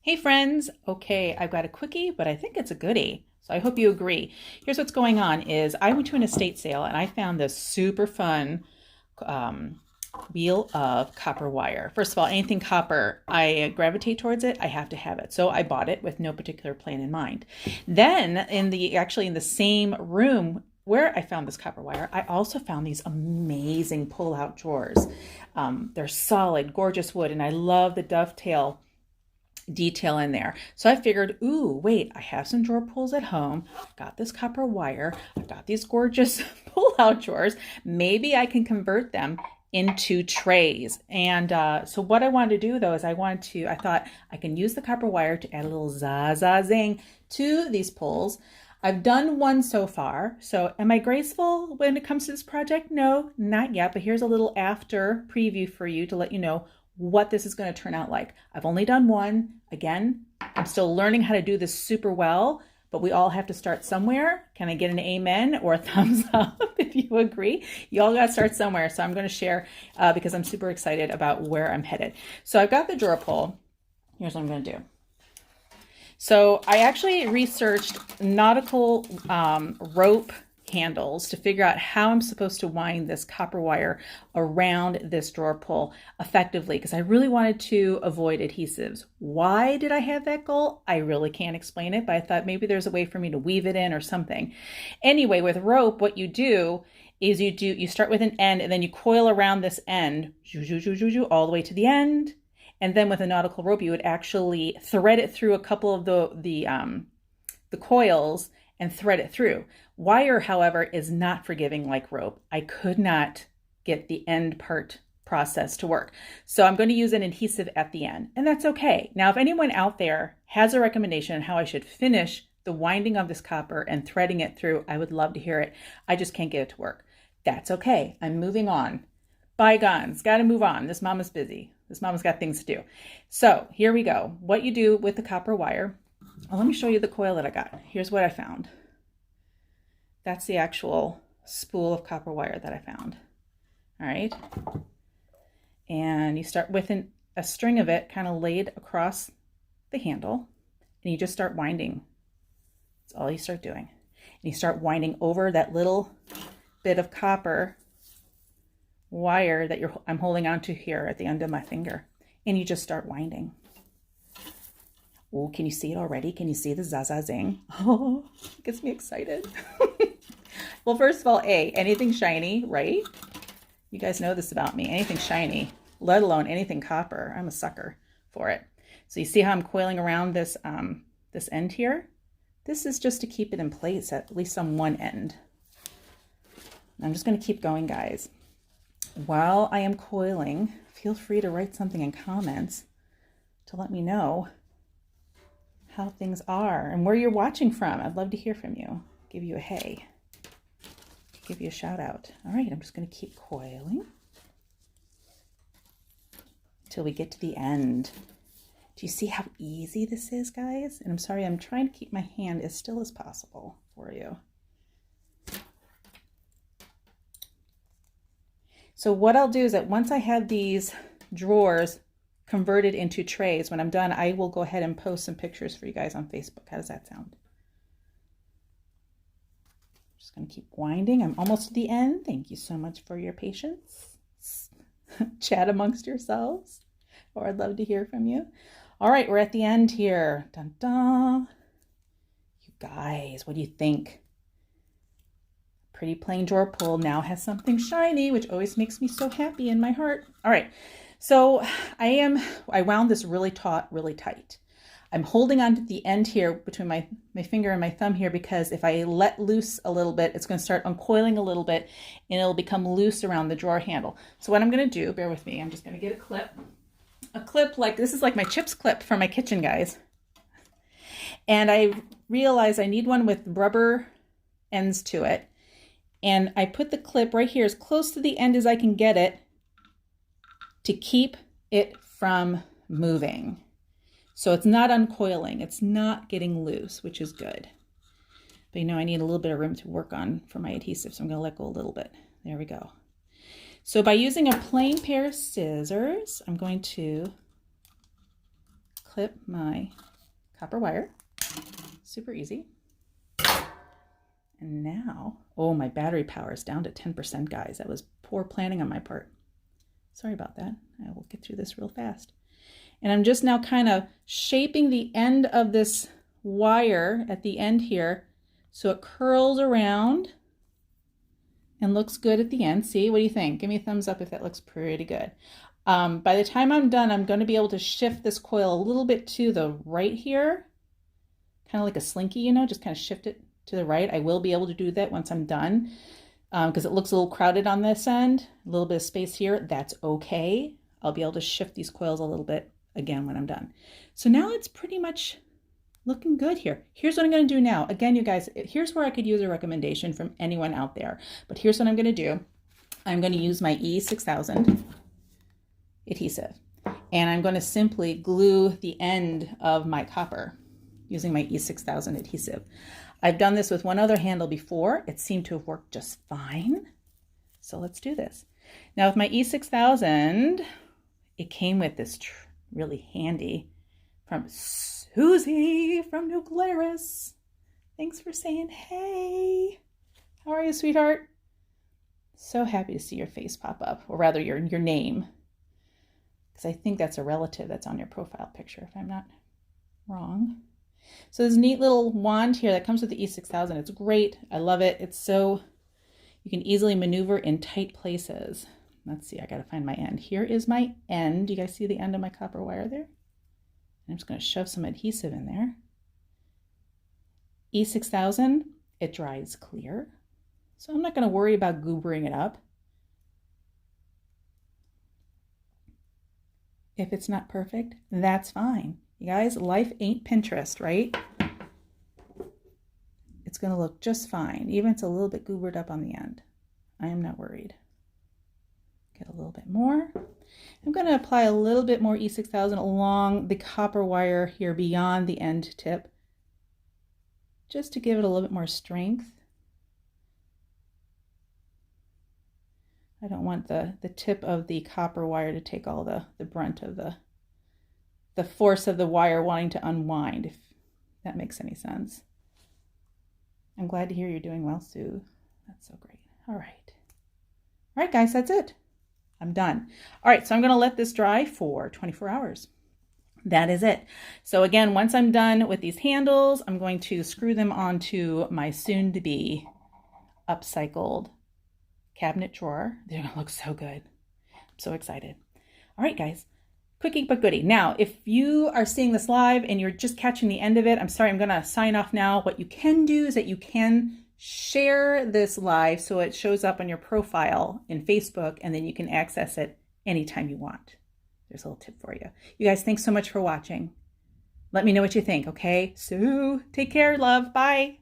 Hey friends, okay, I've got a quickie, but I think it's a goodie. So I hope you agree. Here's what's going on is I went to an estate sale and I found this super fun um, wheel of copper wire. First of all, anything copper, I gravitate towards it. I have to have it. So I bought it with no particular plan in mind. Then in the same room where I found this copper wire, I also found these amazing pull-out drawers. They're solid, gorgeous wood, and I love the dovetail detail in there. So I figured, ooh, wait, I have some drawer pulls at home. I've got this copper wire. I've got these gorgeous pull-out drawers. Maybe I can convert them into trays. And so what I wanted to do though is I thought I can use the copper wire to add a little zing to these pulls. I've done one so far. So am I graceful when it comes to this project? No, not yet. But here's a little after preview for you to let you know what this is going to turn out like. I've only done one. Again, I'm still learning how to do this super well, but we all have to start somewhere. Can I get an amen or a thumbs up if you agree? You all got to start somewhere. So I'm going to share because I'm super excited about where I'm headed. So I've got the drawer pull. Here's what I'm going to do. So I actually researched nautical rope handles to figure out how I'm supposed to wind this copper wire around this drawer pull effectively because I really wanted to avoid adhesives. Why did I have that goal? I really can't explain it, but I thought maybe there's a way for me to weave it in or something. Anyway, with rope, what you do is you start with an end and then you coil around this end all the way to the end. And then with a nautical rope, you would actually thread it through a couple of the coils and thread it through. Wire, however, is not forgiving like rope. I could not get the end part process to work. So I'm going to use an adhesive at the end, and that's okay. Now, if anyone out there has a recommendation on how I should finish the winding of this copper and threading it through, I would love to hear it. I just can't get it to work. That's okay. I'm moving on. Bygones, got to move on. This mama's busy. This mama's got things to do. So here we go. What you do with the copper wire. Well, let me show you the coil that I got. Here's what I found. That's the actual spool of copper wire that I found. All right. And you start with a string of it kind of laid across the handle, and you just start winding. That's all you start doing. And you start winding over that little bit of copper wire that I'm holding onto here at the end of my finger. And you just start winding. Oh, can you see it already? Can you see the zing? Oh, it gets me excited. Well, first of all, anything shiny, right? You guys know this about me. Anything shiny, let alone anything copper. I'm a sucker for it. So you see how I'm coiling around this this end here? This is just to keep it in place, at least on one end. I'm just going to keep going, guys. While I am coiling, feel free to write something in comments to let me know how things are and where you're watching from. I'd love to hear from you. Give you a hey. Give you a shout out. All right, I'm just going to keep coiling until we get to the end. Do you see how easy this is, guys? And I'm sorry, I'm trying to keep my hand as still as possible for you. So what I'll do is that once I have these drawers converted into trays, when I'm done, I will go ahead and post some pictures for you guys on Facebook. How does that sound? Just going to keep winding. I'm almost to the end. Thank you so much for your patience. Chat amongst yourselves, or I'd love to hear from you. All right, we're at the end here. Dun, dun. You guys, what do you think? Pretty plain drawer pull now has something shiny, which always makes me so happy in my heart. All right, so I wound this really taut, really tight. I'm holding on to the end here between my finger and my thumb here because if I let loose a little bit, it's going to start uncoiling a little bit and it'll become loose around the drawer handle. So what I'm going to do, bear with me, I'm just going to get a clip. A clip like, this is like my chips clip for my kitchen, guys. And I realized I need one with rubber ends to it. And I put the clip right here as close to the end as I can get it to keep it from moving. So it's not uncoiling, it's not getting loose, which is good. But you know, I need a little bit of room to work on for my adhesive, so I'm gonna let go a little bit. There we go. So by using a plain pair of scissors, I'm going to clip my copper wire. Super easy. And now, oh, my battery power is down to 10%, guys. That was poor planning on my part. Sorry about that. I will get through this real fast. And I'm just now kind of shaping the end of this wire at the end here so it curls around and looks good at the end. See, what do you think? Give me a thumbs up if that looks pretty good. By the time I'm done, I'm going to be able to shift this coil a little bit to the right here, kind of like a slinky, you know, just kind of shift it to the right. I will be able to do that once I'm done because it looks a little crowded on this end, a little bit of space here. That's okay. I'll be able to shift these coils a little bit again when I'm done. So now it's pretty much looking good here. Here's what I'm going to do now. Again, you guys, here's where I could use a recommendation from anyone out there. But here's what I'm going to do. I'm going to use my E6000 adhesive. And I'm going to simply glue the end of my copper using my E6000 adhesive. I've done this with one other handle before. It seemed to have worked just fine. So let's do this. Now with my E6000, it came with this really handy from Susie from New Glarus. Thanks for saying hey. How are you, sweetheart? So happy to see your face pop up, or rather your name. Because I think that's a relative that's on your profile picture, if I'm not wrong. So this neat little wand here that comes with the E6000, it's great. I love it. It's so, you can easily maneuver in tight places. Let's see, I got to find my end. Here is my end. Do you guys see the end of my copper wire there? I'm just going to shove some adhesive in there. E6000, it dries clear. So I'm not going to worry about goobering it up. If it's not perfect, that's fine. You guys, life ain't Pinterest, right? It's going to look just fine, even if it's a little bit goobered up on the end. I am not worried. Get a little bit more. I'm going to apply a little bit more E6000 along the copper wire here beyond the end tip, just to give it a little bit more strength. I don't want the tip of the copper wire to take all the brunt of the force of the wire wanting to unwind, if that makes any sense. I'm glad to hear you're doing well, Sue. That's so great. All right. All right, guys, that's it. I'm done. All right, so I'm going to let this dry for 24 hours. That is it. So again, once I'm done with these handles, I'm going to screw them onto my soon-to-be upcycled cabinet drawer. They're going to look so good. I'm so excited. All right, guys. Quickie but goodie. Now, if you are seeing this live and you're just catching the end of it, I'm sorry, I'm going to sign off now. What you can do is that you can share this live so it shows up on your profile in Facebook, and then you can access it anytime you want. There's a little tip for you. You guys, thanks so much for watching. Let me know what you think, okay? So, take care, love. Bye.